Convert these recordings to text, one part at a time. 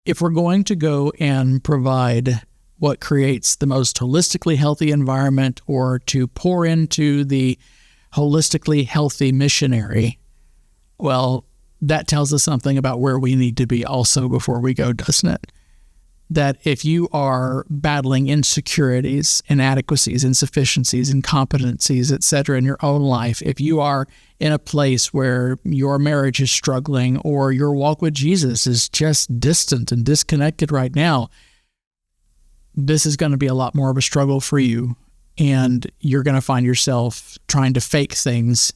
If we're going to go and provide what creates the most holistically healthy environment, or to pour into the holistically healthy missionary, well, that tells us something about where we need to be also before we go, doesn't it? That if you are battling insecurities, inadequacies, insufficiencies, incompetencies, etc. in your own life, if you are in a place where your marriage is struggling or your walk with Jesus is just distant and disconnected right now, this is going to be a lot more of a struggle for you, and you're going to find yourself trying to fake things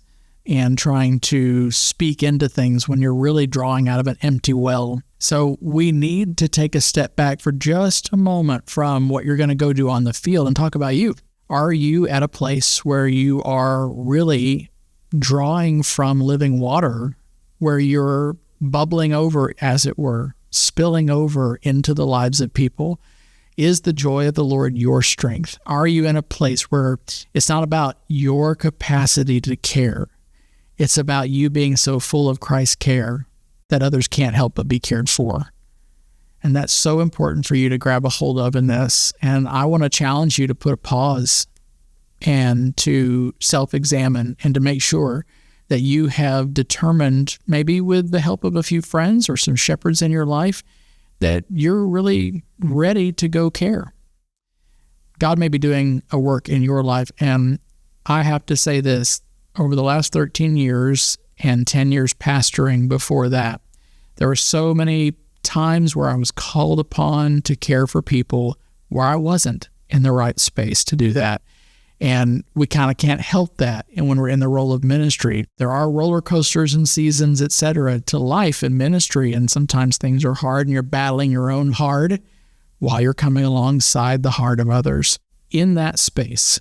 and trying to speak into things when you're really drawing out of an empty well. So we need to take a step back for just a moment from what you're going to go do on the field and talk about you. Are you at a place where you are really drawing from living water, where you're bubbling over, as it were, spilling over into the lives of people? Is the joy of the Lord your strength? Are you in a place where it's not about your capacity to care? It's about you being so full of Christ's care that others can't help but be cared for. And that's so important for you to grab a hold of in this. And I want to challenge you to put a pause and to self-examine and to make sure that you have determined, maybe with the help of a few friends or some shepherds in your life, that you're really ready to go care. God may be doing a work in your life, and I have to say this, over the last 13 years and 10 years pastoring before that, there were so many times where I was called upon to care for people where I wasn't in the right space to do that. And we kind of can't help that. And when we're in the role of ministry, there are roller coasters and seasons, etc., to life and ministry. And sometimes things are hard and you're battling your own hard while you're coming alongside the heart of others. In that space,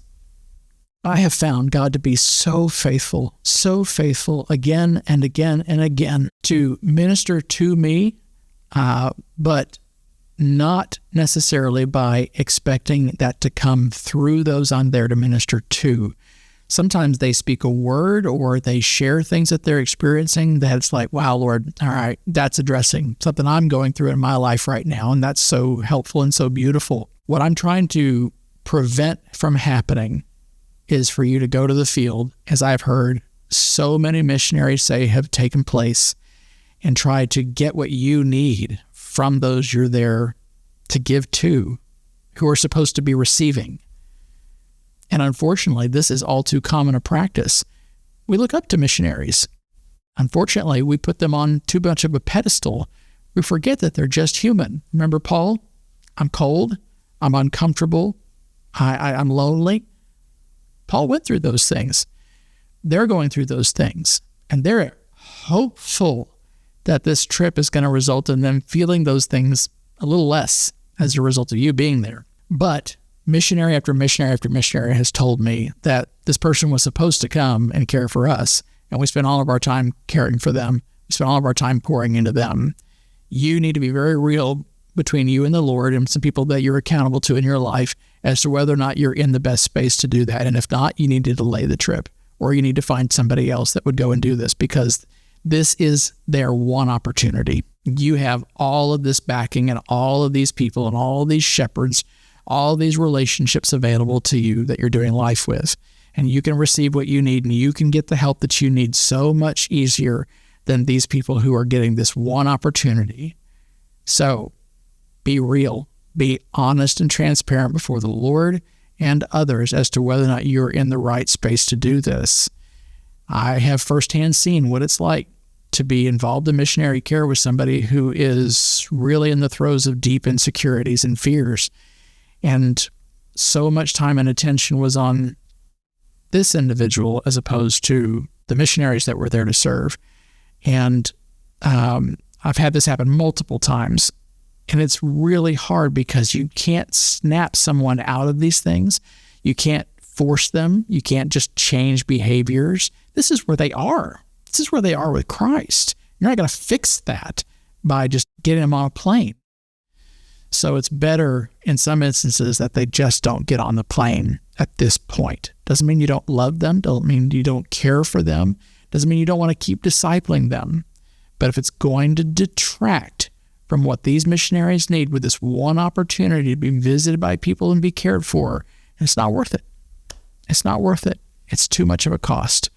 I have found God to be so faithful again and again and again to minister to me, but not necessarily by expecting that to come through those I'm there to minister to. Sometimes they speak a word or they share things that they're experiencing that's like, wow, Lord, all right, that's addressing something I'm going through in my life right now, and that's so helpful and so beautiful. What I'm trying to prevent from happening is for you to go to the field, as I've heard so many missionaries say have taken place, and try to get what you need from those you're there to give to, who are supposed to be receiving. And unfortunately, this is all too common a practice. We look up to missionaries. Unfortunately, we put them on too much of a pedestal. We forget that they're just human. Remember Paul? I'm cold. I'm uncomfortable. I'm lonely. Paul went through those things. They're going through those things. And they're hopeful that this trip is going to result in them feeling those things a little less as a result of you being there. But missionary after missionary after missionary has told me that this person was supposed to come and care for us, and we spent all of our time caring for them. We spent all of our time pouring into them. You need to be very real between you and the Lord and some people that you're accountable to in your life as to whether or not you're in the best space to do that. And if not, you need to delay the trip, or you need to find somebody else that would go and do this, because this is their one opportunity. You have all of this backing and all of these people and all of these shepherds, all of these relationships available to you that you're doing life with. And you can receive what you need, and you can get the help that you need so much easier than these people who are getting this one opportunity. So be real, be honest and transparent before the Lord and others as to whether or not you're in the right space to do this. I have firsthand seen what it's like to be involved in missionary care with somebody who is really in the throes of deep insecurities and fears. And so much time and attention was on this individual as opposed to the missionaries that were there to serve. And I've had this happen multiple times. And it's really hard because you can't snap someone out of these things. You can't force them. You can't just change behaviors. This is where they are. This is where they are with Christ. You're not going to fix that by just getting them on a plane. So it's better in some instances that they just don't get on the plane at this point. Doesn't mean you don't love them. Doesn't mean you don't care for them. Doesn't mean you don't want to keep discipling them. But if it's going to detract from what these missionaries need with this one opportunity to be visited by people and be cared for, it's not worth it. It's not worth it. It's too much of a cost.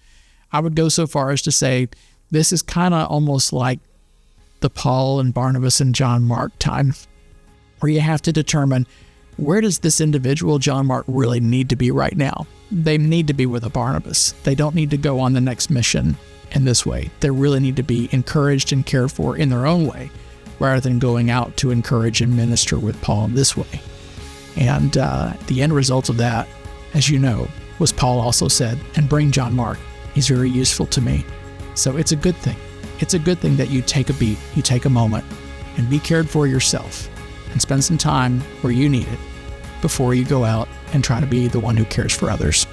I would go so far as to say this is kind of almost like the Paul and Barnabas and John Mark time, where you have to determine, where does this individual, John Mark, really need to be right now? They need to be with a Barnabas. They don't need to go on the next mission in this way. They really need to be encouraged and cared for in their own way, rather than going out to encourage and minister with Paul in this way. And the end result of that, as you know, was Paul also said, and bring John Mark. He's very useful to me. So it's a good thing. It's a good thing that you take a beat, you take a moment, and be cared for yourself, and spend some time where you need it before you go out and try to be the one who cares for others.